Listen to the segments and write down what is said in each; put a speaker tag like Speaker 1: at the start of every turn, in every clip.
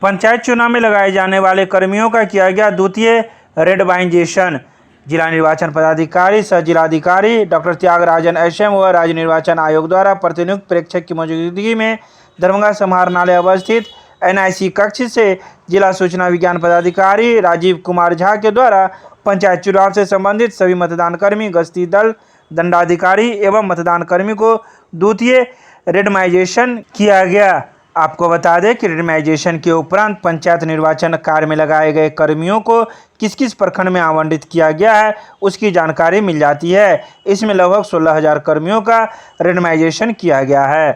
Speaker 1: पंचायत चुनाव में लगाए जाने वाले कर्मियों का किया गया द्वितीय रेंडमाइजेशन। जिला निर्वाचन पदाधिकारी सह जिलाधिकारी डॉक्टर त्यागराजन एसएम व राज्य निर्वाचन आयोग द्वारा प्रतिनियुक्त प्रेक्षक की मौजूदगी में दरभंगा समाहरणालय अवस्थित एनआईसी कक्ष से जिला सूचना विज्ञान पदाधिकारी राजीव कुमार झा के द्वारा पंचायत चुनाव से संबंधित सभी मतदान कर्मी, गश्ती दल, दंडाधिकारी एवं मतदान कर्मी को द्वितीय रेंडमाइजेशन किया गया। आपको बता दें कि रेंडमाइजेशन के उपरांत पंचायत निर्वाचन कार्य में लगाए गए कर्मियों को किस किस प्रखंड में आवंटित किया गया है उसकी जानकारी मिल जाती है। इसमें लगभग 16,000 कर्मियों का रेंडमाइजेशन किया गया है।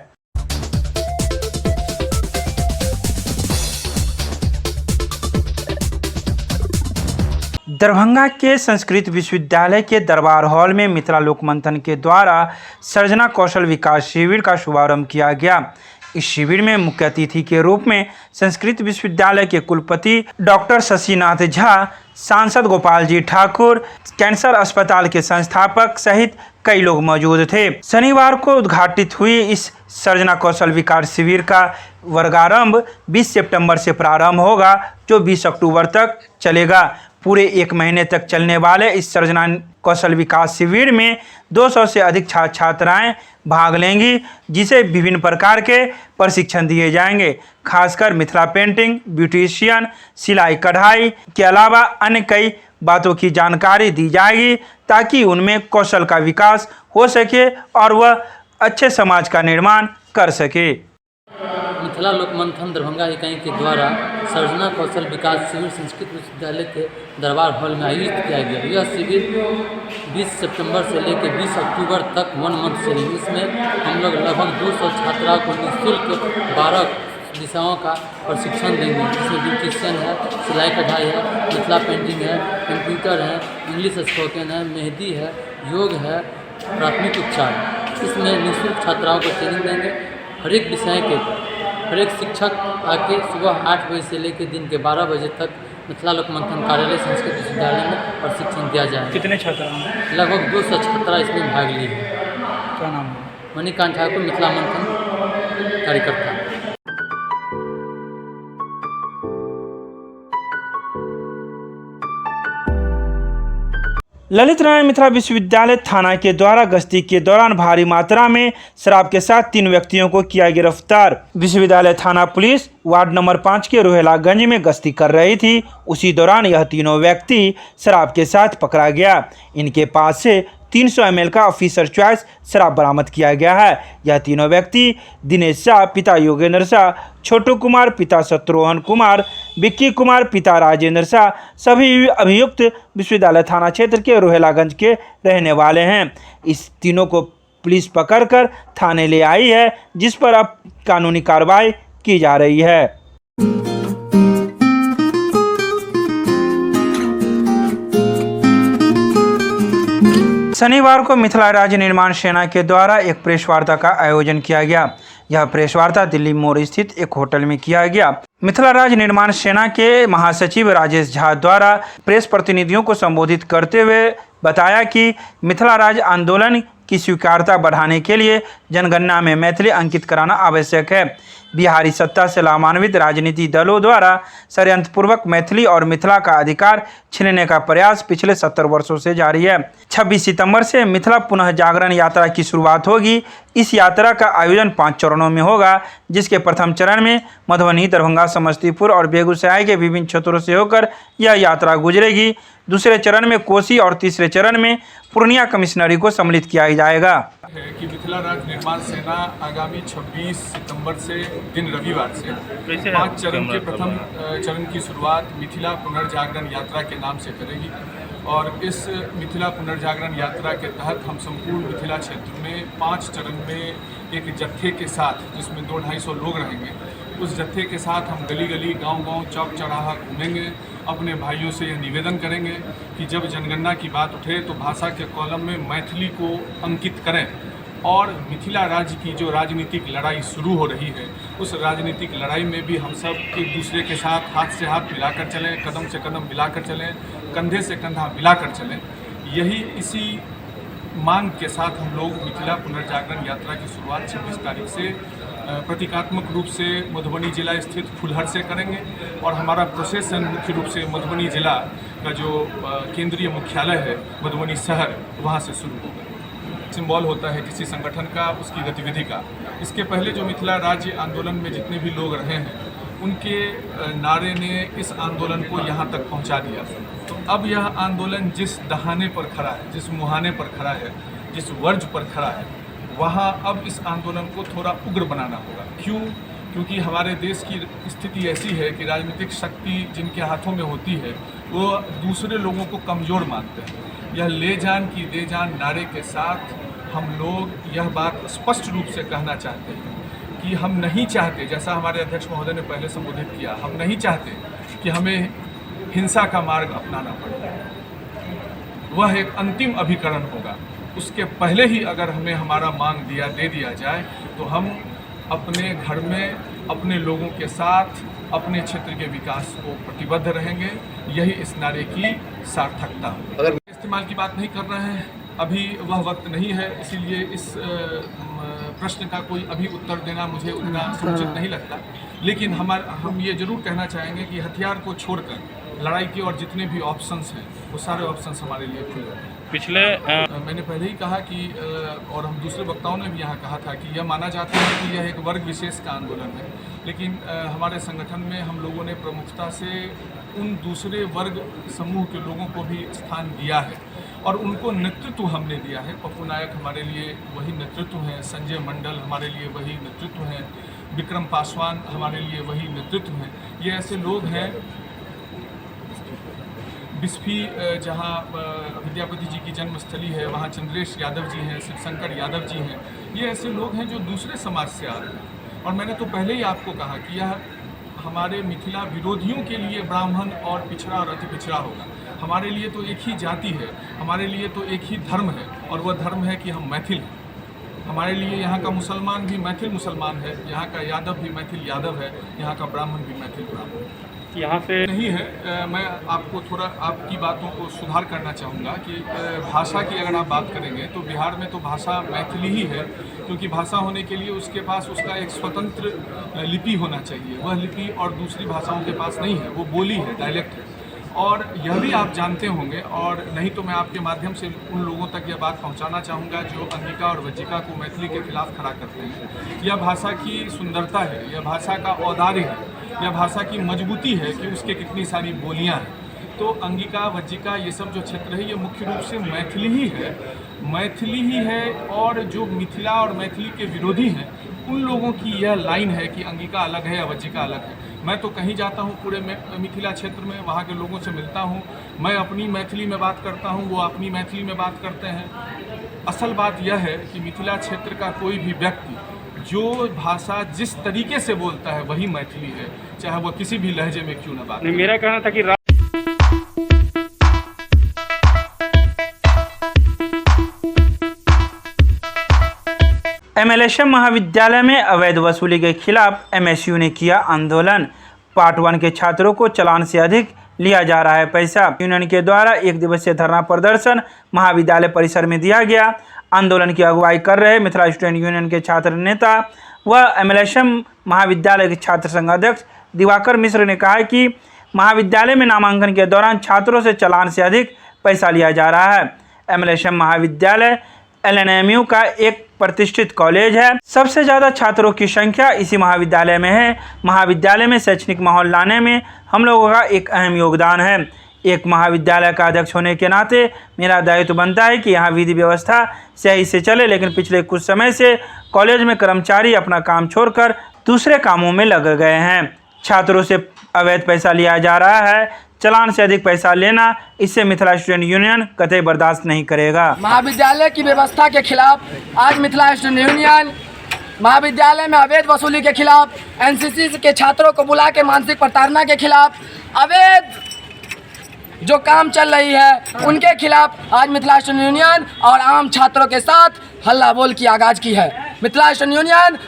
Speaker 1: दरभंगा के संस्कृत विश्वविद्यालय के दरबार हॉल में मिथिला लोक मंथन के द्वारा सृजना कौशल विकास शिविर का शुभारंभ किया गया। इस शिविर में मुख्य अतिथि के रूप में संस्कृत विश्वविद्यालय के कुलपति डॉक्टर शशिनाथ झा, सांसद गोपाल जी ठाकुर, कैंसर अस्पताल के संस्थापक सहित कई लोग मौजूद थे। शनिवार को उद्घाटित हुई इस सृजना कौशल विकास शिविर का वर्गारंभ 20 सितंबर से प्रारंभ होगा, जो 20 अक्टूबर तक चलेगा। पूरे 1 महीने तक चलने वाले इस सृजना कौशल विकास शिविर में 200 से अधिक छात्र छात्राएं भाग लेंगी, जिसे विभिन्न प्रकार के प्रशिक्षण दिए जाएंगे। खासकर मिथिला पेंटिंग, ब्यूटिशियन, सिलाई कढ़ाई के अलावा अन्य कई बातों की जानकारी दी जाएगी, ताकि उनमें कौशल का विकास हो सके और वह अच्छे समाज का निर्माण कर सके।
Speaker 2: मिथिला लोक मंथन दरभंगा इकाई के द्वारा सृजना कौशल विकास शिविर संस्कृत विश्वविद्यालय के दरबार हॉल में आयोजित किया गया। यह शिविर 20 सितंबर से लेकर 20 अक्टूबर तक 1 मंथ चलेगी। इसमें हम लोग लगभग 200 छात्राओं को निःशुल्क 12 विषयों का प्रशिक्षण देंगे, जिसमें ब्यूटिशियन है, सिलाई कढ़ाई है, मिथिला पेंटिंग है, कंप्यूटर है, इंग्लिश स्पोकन है, मेहंदी है, योग है, प्राथमिक उपचार। इसमें निःशुल्क छात्राओं को ट्रेनिंग देंगे। हर एक विषय के हर एक शिक्षक आके सुबह 8 बजे से लेकर दिन के 12 बजे तक मिथिला लोक मंथन कार्यालय संस्कृत विश्वविद्यालय में प्रशिक्षण दिया जाएगा।
Speaker 1: कितने छात्र हैं?
Speaker 2: लगभग 200 छात्रा इसमें भाग ली है।
Speaker 1: क्या नाम है?
Speaker 2: मणिकांत ठाकुर, मिथिला मंथन कार्यकर्ता।
Speaker 1: ललित नारायण मिथिला विश्वविद्यालय थाना के द्वारा गश्ती के दौरान भारी मात्रा में शराब के साथ 3 व्यक्तियों को किया गिरफ्तार। विश्वविद्यालय थाना पुलिस वार्ड नंबर 5 के रोहेलागंज में गश्ती कर रही थी। उसी दौरान यह तीनों व्यक्ति शराब के साथ पकड़ा गया। इनके पास से 300 ml का ऑफिसर चॉइस शराब बरामद किया गया है। यह तीनों व्यक्ति दिनेश शाह पिता योगेंद्र शाह, छोटू कुमार पिता शत्रुघ्न कुमार, विक्की कुमार पिता राजेंद्र शाह सभी अभियुक्त विश्वविद्यालय थाना क्षेत्र के रोहेलागंज के रहने वाले हैं। इस तीनों को पुलिस पकड़कर थाने ले आई है, जिस पर अब कानूनी कार्रवाई की जा रही है। शनिवार को मिथिला राज्य निर्माण सेना के द्वारा एक प्रेस वार्ता का आयोजन किया गया। यह प्रेस वार्ता दिल्ली मोड़ स्थित एक होटल में किया गया। मिथिला राज्य निर्माण सेना के महासचिव राजेश झा द्वारा प्रेस प्रतिनिधियों को संबोधित करते हुए बताया कि मिथिला राज्य आंदोलन की स्वीकार्यता बढ़ाने के लिए जनगणना में मैथिली अंकित कराना आवश्यक है। बिहारी सत्ता से लाभान्वित राजनीतिक दलों द्वारा षड्यंत्रपूर्वक मैथिली और मिथिला का अधिकार छीनने का प्रयास पिछले 70 वर्षों से जारी है। 26 सितंबर से मिथिला पुनः जागरण यात्रा की शुरुआत होगी। इस यात्रा का आयोजन 5 चरणों में होगा, जिसके प्रथम चरण में मधुबनी, दरभंगा, समस्तीपुर और बेगूसराय के विभिन्न क्षेत्रों से होकर यह यात्रा गुजरेगी। दूसरे चरण में कोसी और तीसरे चरण में पूर्णिया कमिश्नरी को सम्मिलित किया जाएगा।
Speaker 3: है कि मिथिला राज्य निर्माण सेना आगामी 26 सितंबर से दिन रविवार से 5 चरण के प्रथम चरण की शुरुआत मिथिला पुनर्जागरण यात्रा के नाम से करेगी। और इस मिथिला पुनर्जागरण यात्रा के तहत हम संपूर्ण मिथिला क्षेत्र में 5 चरण में एक जत्थे के साथ, जिसमें 200-250 लोग रहेंगे, उस जत्थे के साथ हम गली गली, गांव-गांव, चौक चौराहा घूमेंगे। अपने भाइयों से यह निवेदन करेंगे कि जब जनगणना की बात उठे तो भाषा के कॉलम में मैथिली को अंकित करें। और मिथिला राज्य की जो राजनीतिक लड़ाई शुरू हो रही है, उस राजनीतिक लड़ाई में भी हम सब एक दूसरे के साथ हाथ से हाथ मिलाकर चलें, कदम से कदम मिलाकर चलें, कंधे से कंधा मिलाकर चलें। यही इसी मांग के साथ हम लोग मिथिला पुनर्जागरण यात्रा की शुरुआत 26 तारीख से प्रतीकात्मक रूप से मधुबनी जिला स्थित फुलहर से करेंगे और हमारा प्रोसेसन मुख्य रूप से मधुबनी जिला का जो केंद्रीय मुख्यालय है मधुबनी शहर वहाँ से शुरू होगा। सिंबल होता है किसी संगठन का, उसकी गतिविधि का। इसके पहले जो मिथिला राज्य आंदोलन में जितने भी लोग रहे हैं उनके नारे ने इस आंदोलन को यहाँ तक पहुँचा दिया। तो अब यह आंदोलन जिस दहाने पर खड़ा है, जिस मुहाने पर खड़ा है, जिस वर्ज पर खड़ा है, वहाँ अब इस आंदोलन को थोड़ा उग्र बनाना होगा। क्यों? क्योंकि हमारे देश की स्थिति ऐसी है कि राजनीतिक शक्ति जिनके हाथों में होती है वो दूसरे लोगों को कमज़ोर मानते हैं। यह ले जान की दे जान नारे के साथ हम लोग यह बात स्पष्ट रूप से कहना चाहते हैं कि हम नहीं चाहते, जैसा हमारे अध्यक्ष महोदय ने पहले संबोधित किया, हम नहीं चाहते कि हमें हिंसा का मार्ग अपनाना पड़े। वह एक अंतिम अभिकरण होगा। उसके पहले ही अगर हमें हमारा मांग दे दिया जाए तो हम अपने घर में अपने लोगों के साथ अपने क्षेत्र के विकास को प्रतिबद्ध रहेंगे। यही इस नारे की सार्थकता है। अगर इस्तेमाल की बात नहीं कर रहे हैं, अभी वह वक्त नहीं है, इसीलिए इस प्रश्न का कोई अभी उत्तर देना मुझे उतना समुचित नहीं लगता। लेकिन हम ये जरूर कहना चाहेंगे कि हथियार को छोड़कर लड़ाई के और जितने भी ऑप्शंस हैं वो सारे ऑप्शंस हमारे लिए खुले हैं।
Speaker 4: पिछले
Speaker 3: मैंने पहले ही कहा कि और हम दूसरे वक्ताओं ने भी यहाँ कहा था कि यह माना जाता है कि यह एक वर्ग विशेष का आंदोलन है, लेकिन हमारे संगठन में हम लोगों ने प्रमुखता से उन दूसरे वर्ग समूह के लोगों को भी स्थान दिया है और उनको नेतृत्व हमने दिया है। पप्पू नायक हमारे लिए वही नेतृत्व हैं, संजय मंडल हमारे लिए वही नेतृत्व हैं, विक्रम पासवान हमारे लिए वही नेतृत्व हैं। ये ऐसे लोग हैं, बिस्फी जहाँ विद्यापति जी की जन्मस्थली है वहाँ चंद्रेश यादव जी हैं, शिवशंकर यादव जी हैं। ये ऐसे लोग हैं जो दूसरे समाज से आ रहे हैं। और मैंने तो पहले ही आपको कहा कि यह हमारे मिथिला विरोधियों के लिए ब्राह्मण और पिछड़ा और अति पिछड़ा होगा। हमारे लिए तो एक ही जाति है, हमारे लिए तो एक ही धर्म है और वह धर्म है कि हम मैथिल हैं। हमारे लिए यहाँ का मुसलमान भी मैथिल मुसलमान है, यहाँ का यादव भी मैथिल यादव है, यहाँ का ब्राह्मण भी मैथिल ब्राह्मण है।
Speaker 4: यहाँ से
Speaker 3: नहीं है। मैं आपको थोड़ा आपकी बातों को सुधार करना चाहूँगा कि भाषा की अगर आप बात करेंगे तो बिहार में तो भाषा मैथिली ही है, क्योंकि भाषा होने के लिए उसके पास उसका एक स्वतंत्र लिपि होना चाहिए। वह लिपि और दूसरी भाषाओं के पास नहीं है, वो बोली है, डायलेक्ट है। और यह भी आप जानते होंगे, और नहीं तो मैं आपके माध्यम से उन लोगों तक यह बात पहुंचाना चाहूँगा जो अंगिका और वज्जिका को मैथिली के खिलाफ खड़ा करते हैं। यह भाषा की सुंदरता है, यह भाषा का औदार्य है, यह भाषा की मजबूती है कि उसके कितनी सारी बोलियाँ हैं। तो अंगिका वज्जिका ये सब जो क्षेत्र है ये मुख्य रूप से मैथिली ही है, मैथिली ही है। और जो मिथिला और मैथिली के विरोधी हैं उन लोगों की यह लाइन है कि अंगिका अलग है या वज्जिका अलग है। मैं तो कहीं जाता हूँ पूरे मिथिला क्षेत्र में, वहाँ के लोगों से मिलता हूँ, मैं अपनी मैथिली में बात करता हूँ, वो अपनी मैथिली में बात करते हैं। असल बात यह है कि मिथिला क्षेत्र का कोई भी व्यक्ति जो भाषा जिस तरीके से बोलता है वही मैथिली है, चाहे वह किसी भी लहजे में क्यों न बात करे।
Speaker 4: मेरा कहना था कि
Speaker 1: MLSM महाविद्यालय में अवैध वसूली के खिलाफ MSU ने किया आंदोलन। पार्ट 1 के छात्रों को चालान से अधिक लिया जा रहा है पैसा। यूनियन के द्वारा 1 दिवसीय धरना प्रदर्शन महाविद्यालय परिसर में दिया गया। आंदोलन की अगुवाई कर रहे मिथिला स्टूडेंट यूनियन के छात्र नेता व MLSM महाविद्यालय के छात्र संघ अध्यक्ष दिवाकर मिश्र ने कहा कि महाविद्यालय में नामांकन के दौरान छात्रों से चालान से अधिक पैसा लिया जा रहा है। MLSM महाविद्यालय LNMU का एक प्रतिष्ठित कॉलेज है। सबसे ज़्यादा छात्रों की संख्या इसी महाविद्यालय में है। महाविद्यालय में शैक्षणिक माहौल लाने में हम लोगों का एक अहम योगदान है। एक महाविद्यालय का अध्यक्ष होने के नाते मेरा दायित्व बनता है कि यहाँ विधि व्यवस्था सही से चले, लेकिन पिछले कुछ समय से कॉलेज में कर्मचारी अपना काम छोड़कर दूसरे कामों में लग गए हैं। छात्रों से अवैध पैसा लिया जा रहा है। चालान से अधिक पैसा लेना, इससे मिथिला स्टूडेंट यूनियन कतई बर्दाश्त नहीं करेगा।
Speaker 5: महाविद्यालय की व्यवस्था के खिलाफ आज मिथिला स्टूडेंट यूनियन महाविद्यालय में अवैध वसूली के खिलाफ, एनसीसी के छात्रों को बुला के मानसिक प्रताड़ना के खिलाफ, अवैध जो काम चल रही है उनके खिलाफ आज मिथिला स्टूडेंट यूनियन और आम छात्रों के साथ हल्ला बोल की आगाज की है। मिथिला स्टूडेंट यूनियन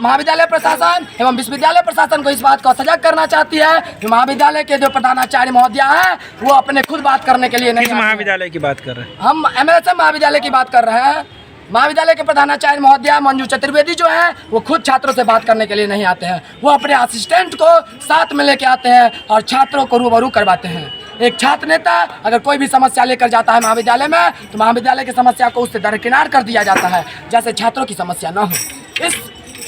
Speaker 5: महाविद्यालय प्रशासन एवं विश्वविद्यालय प्रशासन को इस बात को सजग करना चाहती है कि महाविद्यालय के जो प्रधानाचार्य महोदया है वो अपने खुद बात करने के लिए नहीं।
Speaker 1: किस महाविद्यालय की बात कर रहे हैं?
Speaker 5: हम MLSM महाविद्यालय की बात कर रहे हैं। महाविद्यालय के प्रधानाचार्य महोदया मंजू चतुर्वेदी जो है वो खुद छात्रों से बात करने के लिए नहीं आते हैं, वो अपने असिस्टेंट को साथ में लेके आते हैं और छात्रों को रूबरू करवाते हैं। एक छात्र नेता अगर कोई भी समस्या लेकर जाता है महाविद्यालय में तो महाविद्यालय की समस्या को उससे दरकिनार कर दिया जाता है, जैसे छात्रों की समस्या न हो। इस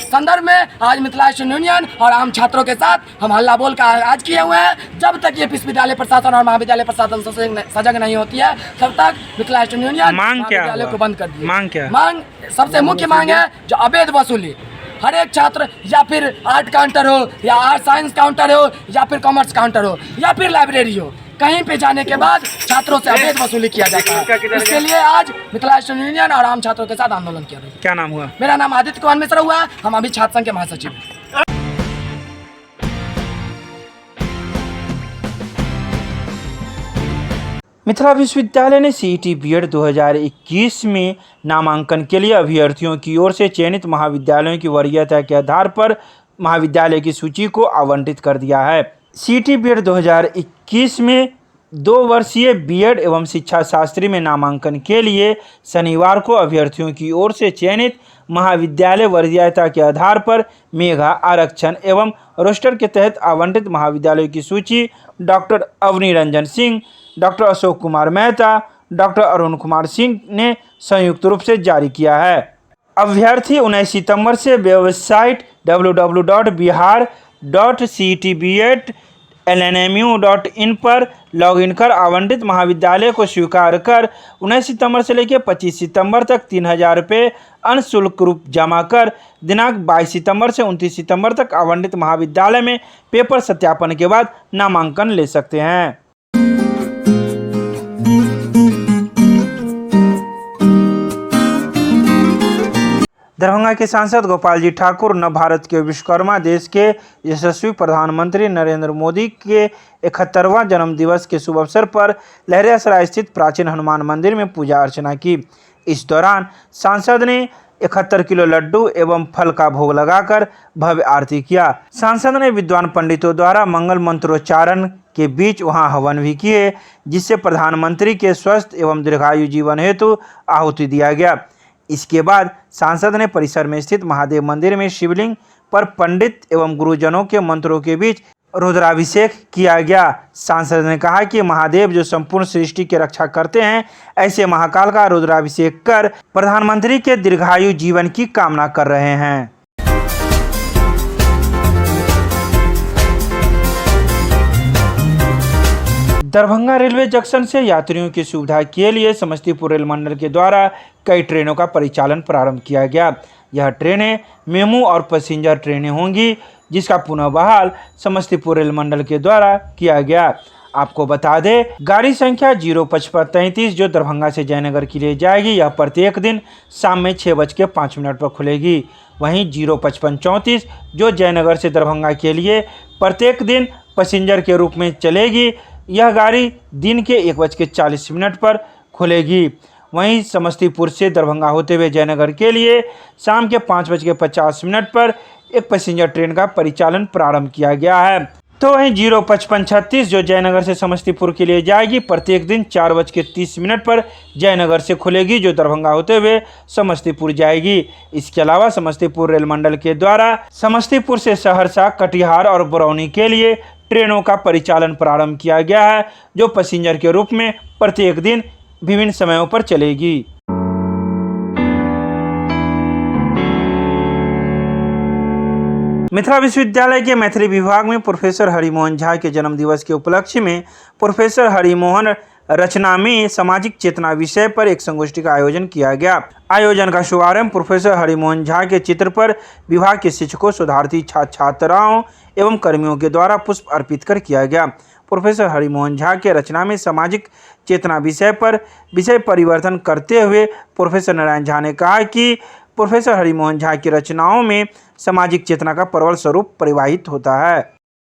Speaker 5: संदर्भ में आज मिथिला स्टूडेंट यूनियन और आम छात्रों के साथ हम हल्ला बोल का आगाज किए हुए हैं। जब तक ये विश्वविद्यालय प्रशासन और महाविद्यालय प्रशासन सजग नहीं होती है तब तक मिथिला स्टूडेंट यूनियन महाविद्यालय को बंद कर दिए।
Speaker 1: मांग क्या?
Speaker 5: मांग सबसे मुख्य मांग है जो अवैध वसूली, हर एक छात्र या फिर आर्ट काउंटर हो या आर्ट साइंस काउंटर हो या फिर कॉमर्स काउंटर हो या फिर लाइब्रेरी हो, कहीं पे जाने के बाद छात्रों से अवैध वसूली किया जाता है। इसके लिए आज मिथिला स्टूडेंट यूनियन और आम छात्रों के साथ आंदोलन किया गया।
Speaker 1: क्या नाम हुआ?
Speaker 5: मेरा नाम आदित्य कुमार मिश्रा हुआ है, हम अभी छात्र संघ के महासचिव हैं।
Speaker 1: मिथिला विश्वविद्यालय ने सीईटी बीएड 2021 में नामांकन के लिए अभ्यर्थियों की ओर से चयनित महाविद्यालयों की वरीयता के आधार पर महाविद्यालय की सूची को आवंटित कर दिया है। सीईटी बीएड 2021 में 2 वर्षीय बीएड एवं शिक्षा शास्त्री में नामांकन के लिए शनिवार को अभ्यर्थियों की ओर से चयनित महाविद्यालय वरीयता के आधार पर मेधा आरक्षण एवं रोस्टर के तहत आवंटित महाविद्यालयों की सूची doctor Avani Ranjan Singh, doctor Ashok Kumar Mehta, doctor Arun Kumar Singh ने संयुक्त रूप से जारी किया है। अभ्यर्थी 19 सितंबर से वेबसाइट www.bihar.cetbed.lnmu.in पर लॉगिन कर आवंटित महाविद्यालय को स्वीकार कर 19 सितंबर से लेकर 25 सितंबर तक 3000 रुपये अंशुल्क रूप जमा कर दिनांक 22 सितंबर से 29 सितंबर तक आवंटित महाविद्यालय में पेपर सत्यापन के बाद नामांकन ले सकते हैं। दरभंगा के सांसद गोपाल जी ठाकुर न भारत के विश्वकर्मा देश के यशस्वी प्रधानमंत्री नरेंद्र मोदी के 71वां जन्मदिवस के शुभ अवसर पर लहरियासराय स्थित प्राचीन हनुमान मंदिर में पूजा अर्चना की। इस दौरान सांसद ने 71 किलो लड्डू एवं फल का भोग लगाकर भव्य आरती किया। सांसद ने विद्वान पंडितों द्वारा मंगल मंत्रोच्चारण के बीच वहां हवन भी किए, जिससे प्रधानमंत्री के स्वस्थ एवं दीर्घायु जीवन हेतु आहुति दिया गया। इसके बाद सांसद ने परिसर में स्थित महादेव मंदिर में शिवलिंग पर पंडित एवं गुरुजनों के मंत्रों के बीच रुद्राभिषेक किया गया। सांसद ने कहा कि महादेव जो संपूर्ण सृष्टि की रक्षा करते हैं, ऐसे महाकाल का रुद्राभिषेक कर प्रधानमंत्री के दीर्घायु जीवन की कामना कर रहे हैं। दरभंगा रेलवे जंक्शन से यात्रियों की सुविधा के लिए समस्तीपुर रेल मंडल के द्वारा कई ट्रेनों का परिचालन प्रारंभ किया गया। यह ट्रेनें मेमू और पैसेंजर ट्रेनें होंगी, जिसका पुनः बहाल समस्तीपुर रेल मंडल के द्वारा किया गया। आपको बता दें, गाड़ी संख्या 05533 जो दरभंगा से जयनगर के लिए जाएगी, यह प्रत्येक दिन शाम में 6:05 पर खुलेगी। वहीं 05534 जो जयनगर से दरभंगा के लिए प्रत्येक दिन पैसेंजर के रूप में चलेगी, यह गाड़ी दिन के 1:40 पर खुलेगी। वहीं समस्तीपुर से दरभंगा होते हुए जयनगर के लिए शाम के 5:50 पर एक पैसेंजर ट्रेन का परिचालन प्रारंभ किया गया है। तो वहीं 05536 जो जयनगर से समस्तीपुर के लिए जाएगी, प्रत्येक दिन 4:30 पर जयनगर से खुलेगी, जो दरभंगा होते हुए समस्तीपुर जाएगी। इसके अलावा समस्तीपुर रेल मंडल के द्वारा समस्तीपुर से सहरसा, कटिहार और बरौनी के लिए ट्रेनों का परिचालन प्रारंभ किया गया है, जो पैसेंजर के रूप में प्रत्येक दिन विभिन्न समयों पर चलेगी। मिथिला विश्वविद्यालय के मैथिली विभाग में प्रोफेसर हरिमोहन झा के जन्मदिवस के उपलक्ष्य में प्रोफेसर हरिमोहन रचना में सामाजिक चेतना विषय पर एक संगोष्ठी का आयोजन किया गया। आयोजन का शुभारंभ प्रोफेसर हरिमोहन झा के चित्र पर विभाग के शिक्षकों, शोधार्थी, छात्राओं एवं कर्मियों के द्वारा पुष्प अर्पित कर किया गया। प्रोफेसर हरिमोहन झा के रचना में सामाजिक चेतना विषय पर विषय परिवर्तन करते हुए प्रोफेसर नारायण झा ने कहा कि प्रोफेसर हरिमोहन झा की रचनाओं में सामाजिक चेतना का प्रबल स्वरूप परिवाहित होता है।